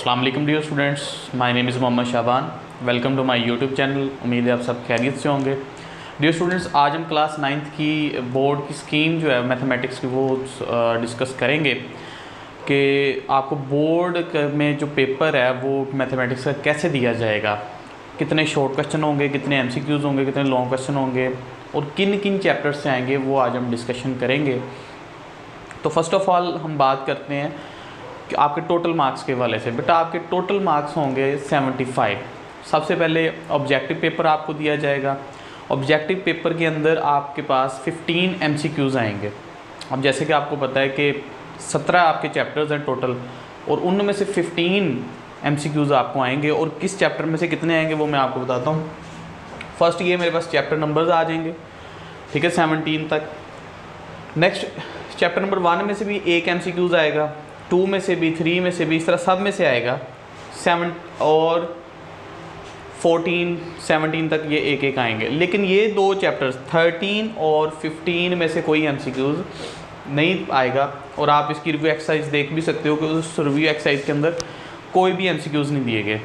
अस्सलाम वालेकुम dear students, my name is Mohammad Shaban. Welcome to my YouTube channel. उम्मीद है आप सब खैरियत से होंगे। डियर स्टूडेंट्स, आज हम क्लास 9th की बोर्ड की स्कीम जो है मैथमेटिक्स की वो डिस्कस करेंगे कि आपको बोर्ड में जो पेपर है वो मैथमेटिक्स का कैसे दिया जाएगा, कितने शॉर्ट क्वेश्चन होंगे, कितने MCQs होंगे, कितने लॉन्ग क्वेश्चन होंगे और किन किन चैप्टर्स से आएंगे, वो आज हम डिस्कशन करेंगे। तो फर्स्ट ऑफ़ ऑल हम बात करते हैं कि आपके टोटल मार्क्स के वाले से। बेटा आपके टोटल मार्क्स होंगे 75। सबसे पहले ऑब्जेक्टिव पेपर आपको दिया जाएगा। ऑब्जेक्टिव पेपर के अंदर आपके पास 15 MCQs आएंगे। अब जैसे कि आपको पता है कि 17 आपके चैप्टर्स हैं टोटल, और उनमें से 15 MCQs आपको आएंगे। और किस चैप्टर में से कितने आएंगे वो मैं आपको बताता हूँ। फर्स्ट ये मेरे पास चैप्टर नंबर्स आ जाएंगे, ठीक है, 17 तक। नेक्स्ट चैप्टर नंबर 1 में से भी एक MCQs आएगा, 2 में से भी, 3 में से भी, इस तरह सब में से आएगा। 7 और 14, 17 तक ये एक एक आएंगे। लेकिन ये दो चैप्टर्स 13 और 15 में से कोई MCQs नहीं आएगा। और आप इसकी रिव्यू एक्सरसाइज देख भी सकते हो कि उस रिव्यू एक्सरसाइज के अंदर कोई भी MCQs नहीं दिए गए।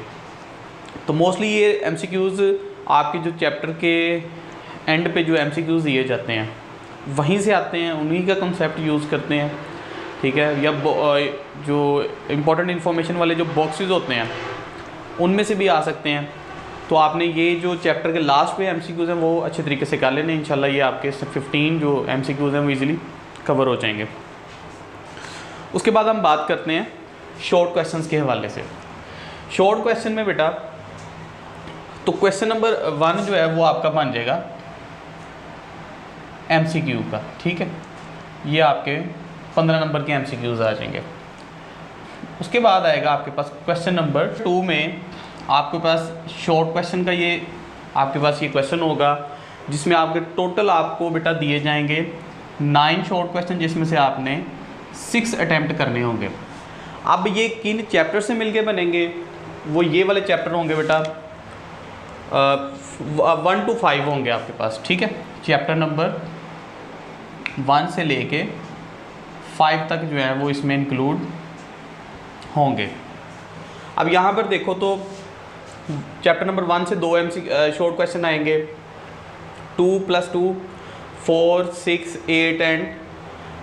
तो मोस्टली ये MCQs आपके जो चैप्टर के एंड पे जो MCQs दिए जाते हैं वहीं से आते हैं, उन्हीं का कंसेप्ट यूज़ करते हैं, ठीक है। या जो इम्पोर्टेंट इन्फॉर्मेशन वाले जो बॉक्सेस होते हैं उनमें से भी आ सकते हैं। तो आपने ये जो चैप्टर के लास्ट पे MCQs हैं वो अच्छे तरीके से कर लेने। इंशाल्लाह ये आपके 15 जो MCQs हैं वो ईज़िली कवर हो जाएंगे। उसके बाद हम बात करते हैं शॉर्ट क्वेश्चंस के हवाले से। शॉर्ट क्वेश्चन में बेटा तो क्वेश्चन नंबर 1 जो है वो आपका बन जाएगा MCQ का, ठीक है। ये आपके 15 नंबर के MCQs आ जाएंगे। उसके बाद आएगा आपके पास क्वेश्चन नंबर 2 में आपके पास शॉर्ट क्वेश्चन का ये आपके पास ये क्वेश्चन होगा जिसमें आपके टोटल आपको बेटा दिए जाएंगे 9 शॉर्ट क्वेश्चन, जिसमें से आपने 6 अटैम्प्ट करने होंगे। अब ये किन चैप्टर से मिलके बनेंगे, वो ये वाले चैप्टर होंगे बेटा 1 to 5 होंगे आपके पास, ठीक है। चैप्टर नंबर 1 से लेके 5 तक जो है वो इसमें इंक्लूड होंगे। अब यहाँ पर देखो तो चैप्टर नंबर 1 से 2 शॉर्ट क्वेश्चन आएंगे, 2 + 2 4 6 8 एंड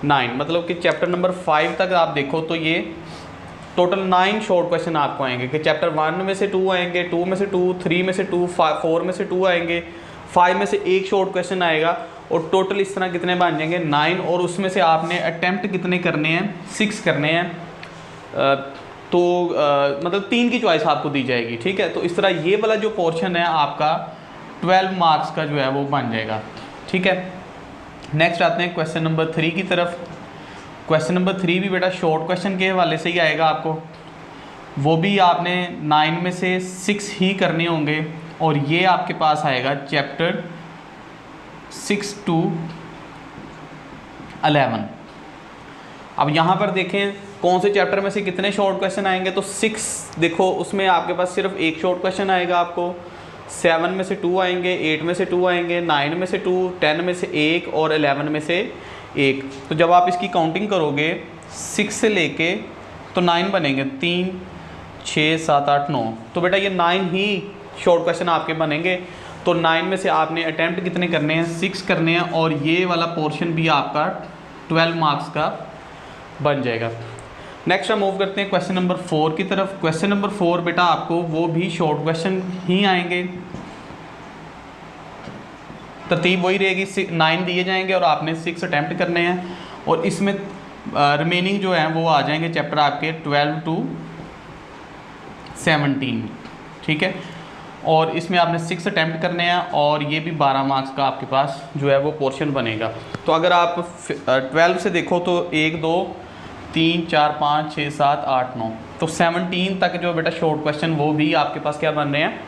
9। मतलब कि चैप्टर नंबर 5 तक आप देखो तो ये टोटल 9 शॉर्ट क्वेश्चन आपको आएंगे कि चैप्टर 1 में से 2 आएंगे, 2 में से 2, 3 में से 2, 4 में से 2 आएंगे, 5 में से एक शॉर्ट क्वेश्चन आएगा। और टोटल इस तरह कितने बन जाएंगे 9। और उसमें से आपने अटैम्प्ट कितने करने हैं, 6 करने हैं। मतलब 3 की चॉइस आपको दी जाएगी, ठीक है। तो इस तरह ये वाला जो पोर्शन है आपका 12 मार्क्स का जो है वो बन जाएगा, ठीक है। नेक्स्ट आते हैं क्वेश्चन नंबर 3 की तरफ। क्वेश्चन नंबर 3 भी बेटा शॉर्ट क्वेश्चन के हवाले से ही आएगा आपको। वो भी आपने 9 में से 6 ही करने होंगे। और ये आपके पास आएगा चैप्टर 6 to 11। अब यहाँ पर देखें कौन से चैप्टर में से कितने शॉर्ट क्वेश्चन आएंगे। तो 6 देखो उसमें आपके पास सिर्फ एक शॉर्ट क्वेश्चन आएगा आपको, 7 में से 2 आएंगे, 8 में से 2 आएंगे, 9 में से 2, 10 में से 1 और 11 में से 1। तो जब आप इसकी काउंटिंग करोगे 6 से लेके तो 9 बनेंगे, 3 6 7 8 9। तो बेटा ये 9 ही शॉर्ट क्वेश्चन आपके बनेंगे। तो 9 में से आपने अटैम्प्ट कितने करने हैं, 6 करने हैं। और ये वाला पोर्शन भी आपका 12 मार्क्स का बन जाएगा। नेक्स्ट हम मूव करते हैं क्वेश्चन नंबर 4 की तरफ। क्वेश्चन नंबर 4 बेटा आपको वो भी शॉर्ट क्वेश्चन ही आएंगे, तरतीब वही रहेगी, 9 दिए जाएंगे और आपने 6 अटैम्प्ट करने हैं। और इसमें रिमेनिंग जो है वो आ जाएंगे चैप्टर आपके 12 to 17, ठीक है। और इसमें आपने 6 अटैम्प्ट करने हैं और ये भी 12 मार्क्स का आपके पास जो है वो पोर्शन बनेगा। तो अगर आप 12 से देखो तो 1 2 3 4 5 6 7 8 9, तो 17 तक जो बेटा शॉर्ट क्वेश्चन वो भी आपके पास क्या बन रहे हैं,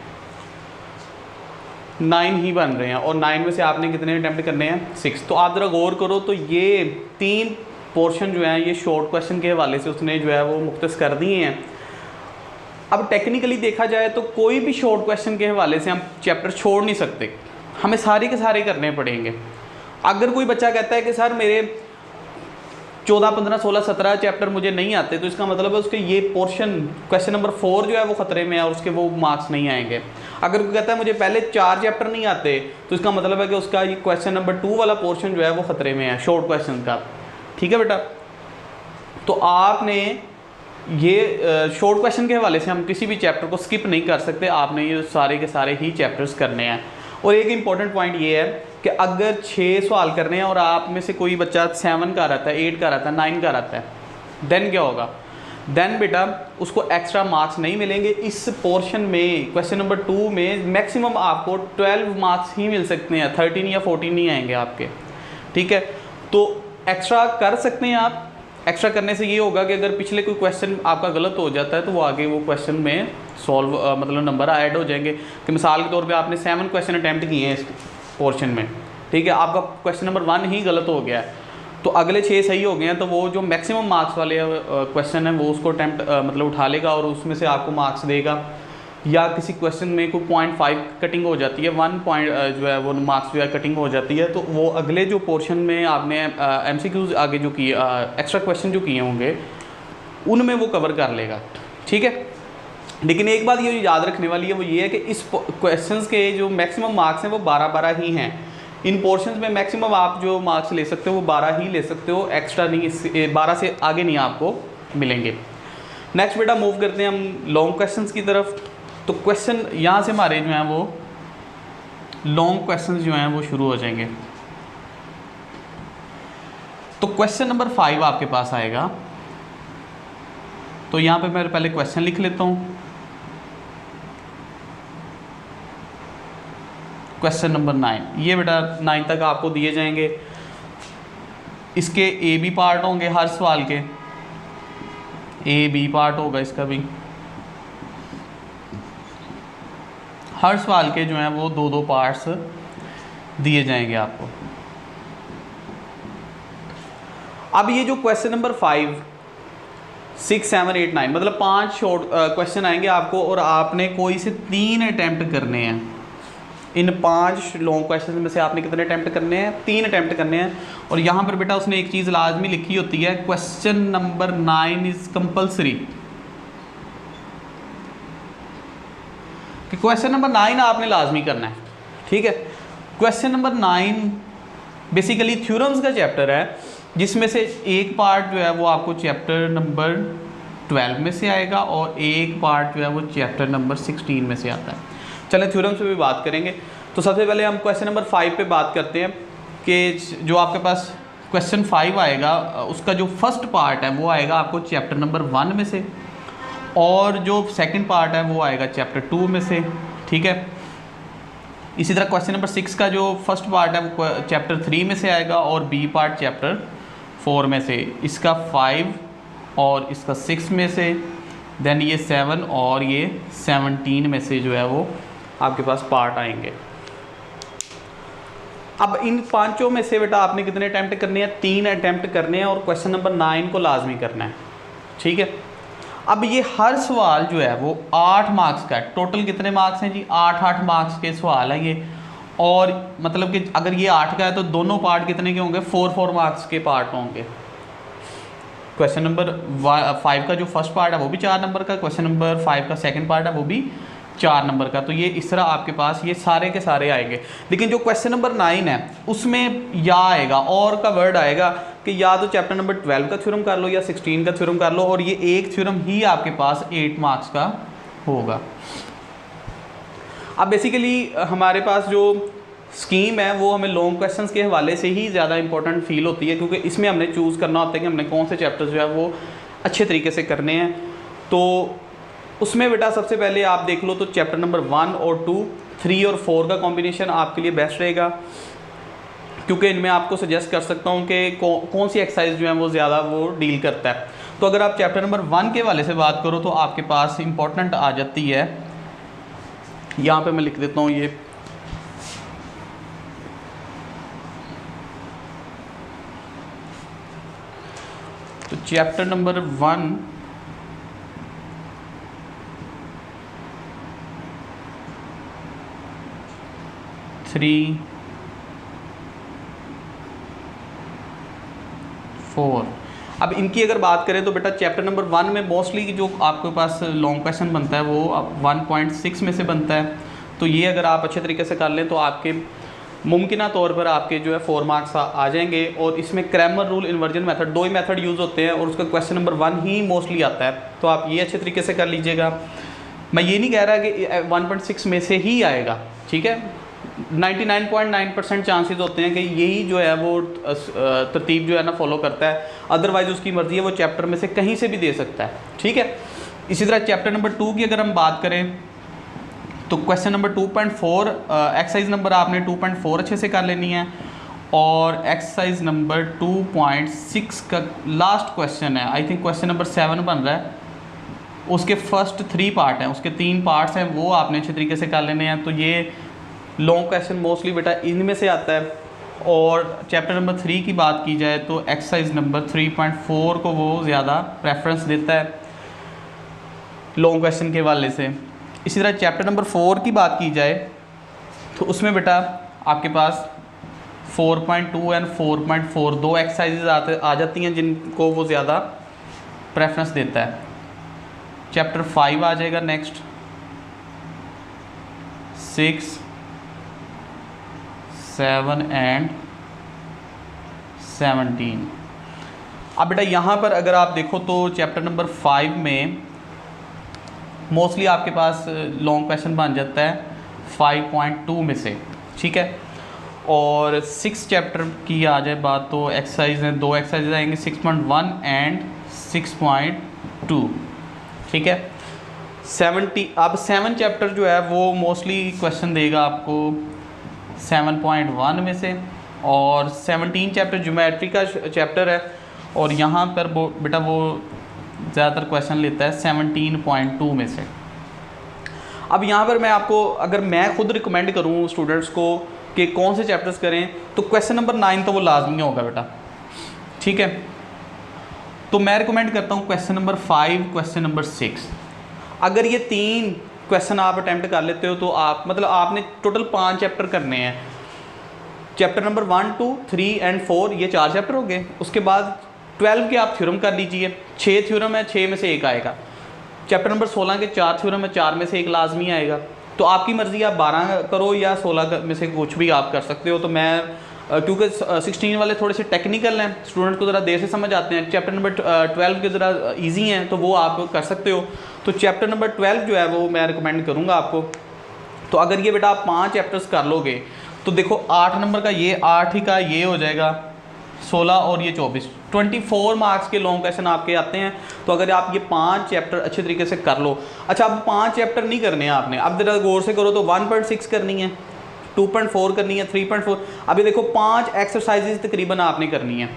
9 ही बन रहे हैं। और 9 में से आपने कितने अटैम्प्ट करने हैं, 6। तो आप ज़रा गौर करो तो ये 3 पोर्शन जो हैं ये शॉर्ट क्वेश्चन के हवाले से उसने जो है वो मुख्तस कर दिए हैं। अब टेक्निकली देखा जाए तो कोई भी शॉर्ट क्वेश्चन के हवाले से हम चैप्टर छोड़ नहीं सकते, हमें सारे के सारे करने पड़ेंगे। अगर कोई बच्चा कहता है कि सर मेरे 14, 15, 16, 17 चैप्टर मुझे नहीं आते, तो इसका मतलब है उसके ये पोर्शन क्वेश्चन नंबर 4 जो है वो खतरे में है और उसके वो मार्क्स नहीं आएंगे। अगर कोई कहता है मुझे पहले 4 चैप्टर नहीं आते, तो इसका मतलब है कि उसका ये क्वेश्चन नंबर 2 वाला पोर्शन जो है वो खतरे में है, शॉर्ट क्वेश्चन का। ठीक है बेटा, तो आपने ये शॉर्ट क्वेश्चन के हवाले से हम किसी भी चैप्टर को स्किप नहीं कर सकते, आपने ये सारे के सारे ही चैप्टर्स करने हैं। और एक इंपॉर्टेंट पॉइंट ये है कि अगर 6 सवाल करने हैं और आप में से कोई बच्चा 7 का रहता है, 8 का रहता है, 9 का रहता है, देन क्या होगा? देन बेटा उसको एक्स्ट्रा मार्क्स नहीं मिलेंगे। इस पोर्शन में क्वेश्चन नंबर 2 में मैक्सिमम आपको 12 मार्क्स ही मिल सकते हैं, 13 या 14 नहीं आएंगे आपके। ठीक है, तो एक्स्ट्रा कर सकते हैं आप। एक्स्ट्रा करने से ये होगा कि अगर पिछले कोई क्वेश्चन आपका गलत हो जाता है तो वो आगे वो क्वेश्चन में सॉल्व मतलब नंबर ऐड हो जाएंगे। कि मिसाल के तौर पे आपने 7 क्वेश्चन अटैम्प्ट किए हैं इस पोर्शन में, ठीक है, आपका क्वेश्चन नंबर 1 ही गलत हो गया है, तो अगले 6 सही हो गए हैं, तो वो जो मैक्सिमम मार्क्स वाले क्वेश्चन है वो उसको अटैम्प्ट मतलब उठा लेगा और उसमें से आपको मार्क्स देगा। या किसी क्वेश्चन में कोई 0.5 कटिंग हो जाती है, 1 पॉइंट जो है वो मार्क्स जो है कटिंग हो जाती है, तो वो अगले जो पोर्शन में आपने MCQs आगे जो किए एक्स्ट्रा क्वेश्चन जो किए होंगे उनमें वो कवर कर लेगा। ठीक है, लेकिन एक बात ये याद रखने वाली है, वो ये है कि इस क्वेश्चंस के जो मैक्सिमम मार्क्स हैं वो 12 ही हैं। इन पोर्शंस में मैक्सिमम आप जो मार्क्स ले सकते हो वो 12 ही ले सकते हो, एक्स्ट्रा नहीं, 12 से आगे नहीं आपको मिलेंगे। नेक्स्ट बेटा मूव करते हैं हम लॉन्ग क्वेश्चंस की तरफ। तो क्वेश्चन यहाँ से हमारे जो हैं वो लॉन्ग क्वेश्चंस जो हैं वो शुरू हो जाएंगे। तो क्वेश्चन नंबर 5 आपके पास आएगा, तो यहाँ पे मैं पहले क्वेश्चन लिख लेता हूँ। क्वेश्चन नंबर 9, ये बेटा 9 तक आपको दिए जाएंगे। इसके A B पार्ट होंगे हर सवाल के, A B पार्ट होगा इसका भी। हर सवाल के जो हैं वो 2-2 पार्ट्स दिए जाएंगे आपको। अब ये जो क्वेश्चन नंबर 5, 6, 7, 8, 9 मतलब 5 शॉर्ट क्वेश्चन आएंगे आपको और आपने कोई से 3 अटैम्प्ट करने हैं। इन 5 लॉन्ग क्वेश्चन में से आपने कितने अटैम्प्ट करने हैं? 3 अटैम्प्ट करने हैं। और यहाँ पर बेटा उसने एक चीज़ लाजमी लिखी होती है, क्वेश्चन नंबर 9 इज़ कंपल्सरी, कि क्वेश्चन नंबर 9 आपने लाजमी करना है। ठीक है, क्वेश्चन नंबर 9 बेसिकली थ्योरम्स का चैप्टर है, जिसमें से एक पार्ट जो है वो आपको चैप्टर नंबर 12 में से आएगा और एक पार्ट जो है वो चैप्टर नंबर 16 में से आता है। चलें थ्योरम्स पे भी बात करेंगे। तो सबसे पहले हम क्वेश्चन नंबर 5 पे बात करते हैं कि जो आपके पास क्वेश्चन 5 आएगा उसका जो फर्स्ट पार्ट है वो आएगा आपको चैप्टर नंबर 1 में से, और जो सेकंड पार्ट है वो आएगा चैप्टर 2 में से। ठीक है, इसी तरह क्वेश्चन नंबर 6 का जो फर्स्ट पार्ट है वो चैप्टर 3 में से आएगा और बी पार्ट चैप्टर 4 में से। इसका 5 और इसका 6 में से, देन ये 7 और ये 17 में से जो है वो आपके पास पार्ट आएंगे। अब इन 5 में से बेटा आपने कितने अटैम्प्ट करने हैं? 3 अटैम्प्ट करने हैं और क्वेश्चन नंबर 9 को लाजमी करना है। ठीक है, अब ये हर सवाल जो है वो 8 मार्क्स का है। टोटल कितने मार्क्स हैं जी? 8 मार्क्स के सवाल हैं ये। और मतलब कि अगर ये 8 का है तो दोनों पार्ट कितने के होंगे? 4 मार्क्स के पार्ट होंगे। क्वेश्चन नंबर 5 का जो फर्स्ट पार्ट है वो भी 4 नंबर का, क्वेश्चन नंबर 5 का सेकंड पार्ट है वो भी 4 नंबर का। तो ये इस तरह आपके पास ये सारे के सारे आएंगे। लेकिन जो क्वेश्चन नंबर 9 है उसमें या आएगा, और का वर्ड आएगा कि या तो चैप्टर नंबर 12 का थ्योरम कर लो या 16 का थ्योरम कर लो, और ये एक थ्योरम ही आपके पास 8 मार्क्स का होगा। अब बेसिकली हमारे पास जो स्कीम है वो हमें लॉन्ग क्वेश्चंस के हवाले से ही ज़्यादा इंपॉर्टेंट फील होती है, क्योंकि इसमें हमने चूज़ करना होता है कि हमने कौन से चैप्टर्स जो है वो अच्छे तरीके से करने हैं। तो उसमें बेटा सबसे पहले आप देख लो तो चैप्टर नंबर 1 और 2, 3 और 4 का कॉम्बिनेशन आपके लिए बेस्ट रहेगा, क्योंकि इनमें आपको सजेस्ट कर सकता हूँ कि कौन सी एक्सरसाइज जो है वो ज़्यादा वो डील करता है। तो अगर आप चैप्टर नंबर 1 के वाले से बात करो तो आपके पास इंपॉर्टेंट आ जाती है, यहाँ पे मैं लिख देता हूँ ये, तो चैप्टर नंबर 1 3, 4 अब इनकी अगर बात करें तो बेटा चैप्टर नंबर 1 में मोस्टली जो आपके पास लॉन्ग क्वेश्चन बनता है वो 1.6 में से बनता है। तो ये अगर आप अच्छे तरीके से कर लें तो आपके मुमकिना तौर पर आपके जो है 4 मार्क्स आ जाएंगे। और इसमें क्रैमर रूल, इन्वर्जन मेथड, 2 ही मेथड यूज़ होते हैं और उसका क्वेश्चन नंबर 1 ही मोस्टली आता है। तो आप ये अच्छे तरीके से कर लीजिएगा। मैं ये नहीं कह रहा कि 1.6 में से ही आएगा, ठीक है। 99.9% चांसेस होते हैं कि यही जो है वो तरतीब जो है ना फॉलो करता है, अदरवाइज उसकी मर्ज़ी है, वो चैप्टर में से कहीं से भी दे सकता है, ठीक है। इसी तरह चैप्टर नंबर 2 की अगर हम बात करें तो क्वेश्चन नंबर 2.4 एक्सरसाइज नंबर आपने 2.4 अच्छे से कर लेनी है। और एक्सरसाइज नंबर 2.6 का लास्ट क्वेश्चन है, आई थिंक क्वेश्चन नंबर 7 बन रहा है, उसके फर्स्ट 3 पार्ट हैं, उसके 3 पार्ट्स हैं, वो आपने अच्छे तरीके से कर लेने हैं। तो ये लॉन्ग क्वेश्चन मोस्टली बेटा इनमें से आता है। और चैप्टर नंबर 3 की बात की जाए तो एक्सरसाइज नंबर 3.4 को वो ज़्यादा प्रेफरेंस देता है लॉन्ग क्वेश्चन के हवाले से। इसी तरह चैप्टर नंबर 4 की बात की जाए तो उसमें बेटा आपके पास 4.2 एंड 4.4 2 एक्सरसाइजेज आ जाती हैं जिनको वो ज़्यादा प्रेफरेंस देता है। चैप्टर 5 आ जाएगा नेक्स्ट, 6, 7 एंड 17। अब बेटा यहाँ पर अगर आप देखो तो चैप्टर नंबर 5 में मोस्टली आपके पास लॉन्ग क्वेश्चन बन जाता है 5.2 में से, ठीक है। और 6 चैप्टर की आ जाए बात तो एक्सरसाइज हैं, 2 एक्सरसाइज आएंगे 6.1 एंड 6.2, ठीक है। 7 चैप्टर जो है वो मोस्टली क्वेश्चन देगा आपको 7.1 में से। और 17 चैप्टर ज्योमेट्री का चैप्टर है और यहाँ पर बेटा वो ज़्यादातर क्वेश्चन लेता है 17.2 में से। अब यहाँ पर मैं आपको, अगर मैं खुद रिकमेंड करूँ स्टूडेंट्स को कि कौन से चैप्टर्स करें, तो क्वेश्चन नंबर 9 तो वो लाजमी होगा बेटा, ठीक है। तो मैं रिकमेंड करता हूँ क्वेश्चन नंबर 5, क्वेश्चन नंबर 6। अगर ये 3 क्वेश्चन आप अटैम्प्ट कर लेते हो तो आप मतलब आपने टोटल 5 चैप्टर करने हैं। चैप्टर नंबर 1, 2, 3 एंड 4 ये 4 चैप्टर हो गए। उसके बाद 12 के आप थ्योरम कर लीजिए, 6 थ्योरम है, 6 में से 1 आएगा। चैप्टर नंबर 16 के 4 थ्योरम है, 4 में से 1 लाजमी आएगा। तो आपकी मर्ज़ी, आप 12 करो या 16 में से कुछ भी आप कर सकते हो। तो मैं क्योंकि 16 वाले थोड़े से टेक्निकल हैं, स्टूडेंट को ज़रा देर से समझ आते हैं, चैप्टर नंबर 12 के ज़रा इजी हैं तो वो आप कर सकते हो। तो चैप्टर नंबर 12 जो है वो मैं रिकमेंड करूँगा आपको। तो अगर ये बेटा आप 5 चैप्टर्स कर लोगे तो देखो 8 नंबर का ये 8 ही का ये हो जाएगा 16 और ये 24 मार्क्स के लॉन्ग क्वेश्चन आपके आते हैं। तो अगर आप ये 5 चैप्टर अच्छे तरीके से कर लो। अच्छा, अब 5 चैप्टर नहीं करने हैं आपने, अब ज़रा गौर से करो तो 1.6 करनी है, 2.4 करनी है, 3.4। अभी देखो 5 एक्सरसाइजेज तकरीबन आपने करनी है,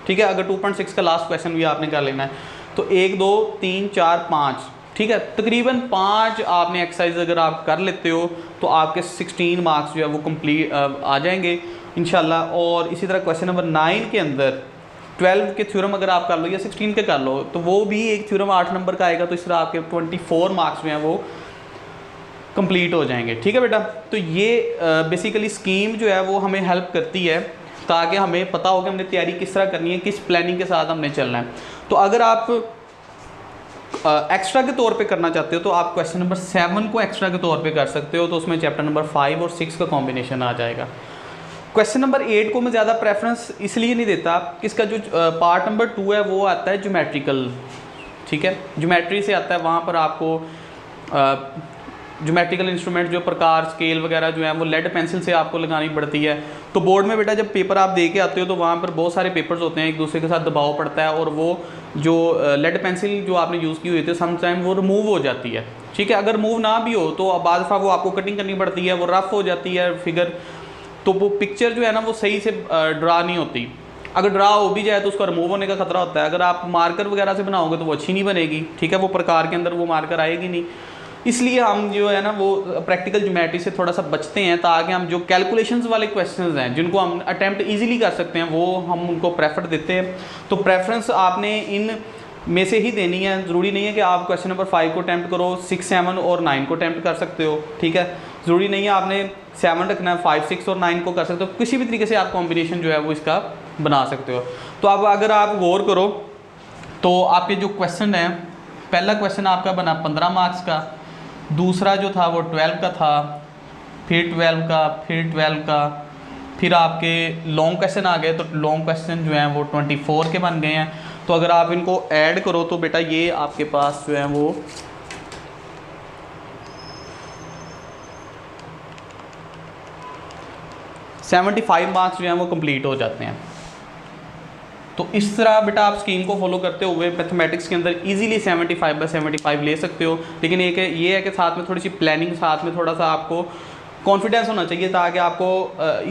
ठीक है। अगर 2.6 का लास्ट क्वेश्चन भी आपने कर लेना है तो 1, 2, 3, 4, 5, ठीक है। तकरीबन 5 आपने एक्सरसाइज अगर आप कर लेते हो तो आपके 16 मार्क्स जो है वो कंप्लीट आ जाएंगे इंशाल्लाह। और इसी तरह क्वेश्चन नंबर 9 के अंदर 12 के थ्योरम अगर आप कर लो या 16 के कर लो तो वो भी एक थ्योरम 8 नंबर का आएगा। तो इस तरह आपके 24 मार्क्स जो हैं वो कंप्लीट हो जाएंगे, ठीक है बेटा। तो ये बेसिकली स्कीम जो है वो हमें हेल्प करती है ताकि हमें पता हो कि हमने तैयारी किस तरह करनी है, किस प्लानिंग के साथ हमने चलना है। तो अगर आप एक्स्ट्रा के तौर पे करना चाहते हो तो आप क्वेश्चन नंबर 7 को एक्स्ट्रा के तौर पे कर सकते हो। तो उसमें चैप्टर नंबर 5 और 6 का कॉम्बिनेशन आ जाएगा। क्वेश्चन नंबर 8 को मैं ज़्यादा प्रेफरेंस इसलिए नहीं देता, इसका जो पार्ट नंबर 2 है वो आता है ज्योमेट्रिकल, ठीक है। ज्योमेट्री से आता है, वहाँ पर आपको ज्योमेट्रिकल इंस्ट्रूमेंट जो प्रकार, स्केल वगैरह जो है वो लेड पेंसिल से आपको लगानी पड़ती है। तो बोर्ड में बेटा जब पेपर आप दे के आते हो तो वहाँ पर बहुत सारे पेपर्स होते हैं, एक दूसरे के साथ दबाव पड़ता है और वो जो लेड पेंसिल जो आपने यूज़ की हुई थी समटाइम वो रिमूव हो जाती है, ठीक है। अगर मूव ना भी हो तो बाद दफ़ा वो आपको कटिंग करनी पड़ती है, वो रफ़ हो जाती है फिगर, तो वो पिक्चर जो है ना वो सही से ड्रा नहीं होती। अगर ड्रा हो भी जाए तो उसका रिमूव होने का खतरा होता है। अगर आप मार्कर वगैरह से बनाओगे तो वो अच्छी नहीं बनेगी, ठीक है। वो प्रकार के अंदर वो मार्कर आएगी नहीं। इसलिए हम जो है ना वो प्रैक्टिकल ज्योमेट्री से थोड़ा सा बचते हैं ताकि हम जो कैलकुलेशंस वाले क्वेश्चंस हैं जिनको हम अटैम्प्ट इजीली कर सकते हैं वो हम उनको प्रेफर देते हैं। तो प्रेफरेंस आपने इन में से ही देनी है, ज़रूरी नहीं है कि आप क्वेश्चन नंबर 5 को अटैम्प्ट करो, 6, 7 और 9 को अटैम्प्ट कर सकते हो, ठीक है। ज़रूरी नहीं है आपने 7 रखना है, 5, 6 और 9 को कर सकते हो। किसी भी तरीके से आप कॉम्बिनेशन जो है वो इसका बना सकते हो। तो अब अगर आप गौर करो तो आपके जो क्वेश्चन हैं, पहला क्वेश्चन आपका बना 15 मार्क्स का, दूसरा जो था वो 12 का था, फिर 12 का, फिर 12 का, फिर आपके लॉन्ग क्वेश्चन आ गए। तो लॉन्ग क्वेश्चन जो हैं वो 24 के बन गए हैं। तो अगर आप इनको ऐड करो तो बेटा ये आपके पास जो है वो 75 मार्क्स जो हैं वो कंप्लीट हो जाते हैं। तो इस तरह बेटा आप स्कीम को फॉलो करते हुए मैथमेटिक्स के अंदर इजीली 75/75 ले सकते हो। लेकिन एक ये है कि साथ में थोड़ी सी प्लानिंग, साथ में थोड़ा सा आपको कॉन्फिडेंस होना चाहिए, ताकि आपको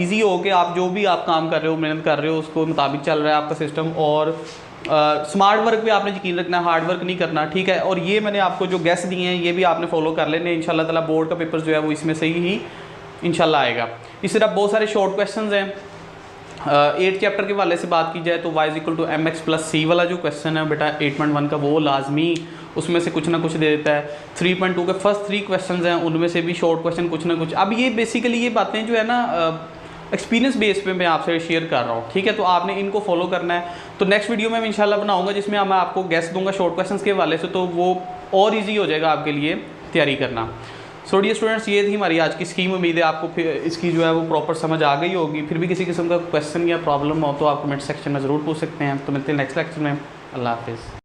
इजी हो कि आप जो भी आप काम कर रहे हो, मेहनत कर रहे हो, उसको मुताबिक चल रहा है आपका सिस्टम। और स्मार्ट वर्क पे आपने यकीन रखना है, हार्ड वर्क नहीं करना, ठीक है। और ये मैंने आपको जो गेस्ट दिए हैं ये भी आपने फॉलो कर लेने, इंशाल्लाह ताला बोर्ड का पेपर जो है वो इसमें से ही इंशाल्लाह आएगा। इस तरह बहुत सारे शॉर्ट क्वेश्चन हैं। 8 चैप्टर के वाले से बात की जाए तो y = mx + c वाला जो क्वेश्चन है बेटा 8.1 का, वो लाजमी उसमें से कुछ ना कुछ दे देता है। 3.2 के फर्स्ट 3 क्वेश्चंस हैं, उनमें से भी शॉर्ट क्वेश्चन कुछ ना कुछ। अब ये बेसिकली ये बातें जो है ना एक्सपीरियंस बेस पे मैं आपसे शेयर कर रहा हूँ, ठीक है। तो आपने इनको फॉलो करना है। तो नेक्स्ट वीडियो में मैं इंशाल्लाह बनाऊँगा जिसमें मैं आपको गेस्ट दूंगा शॉर्ट क्वेश्चन के हवाले से, तो वो और ईजी हो जाएगा आपके लिए तैयारी करना। सो डियर स्टूडेंट्स, ये थी हमारी आज की स्कीम। उम्मीद है आपको फिर इसकी जो है वो प्रॉपर समझ आ गई होगी। फिर भी किसी किस्म का क्वेश्चन या प्रॉब्लम हो तो आप कमेंट सेक्शन में ज़रूर पूछ सकते हैं। तो मिलते हैं नेक्स्ट लेक्चर में। अल्लाह हाफिज़।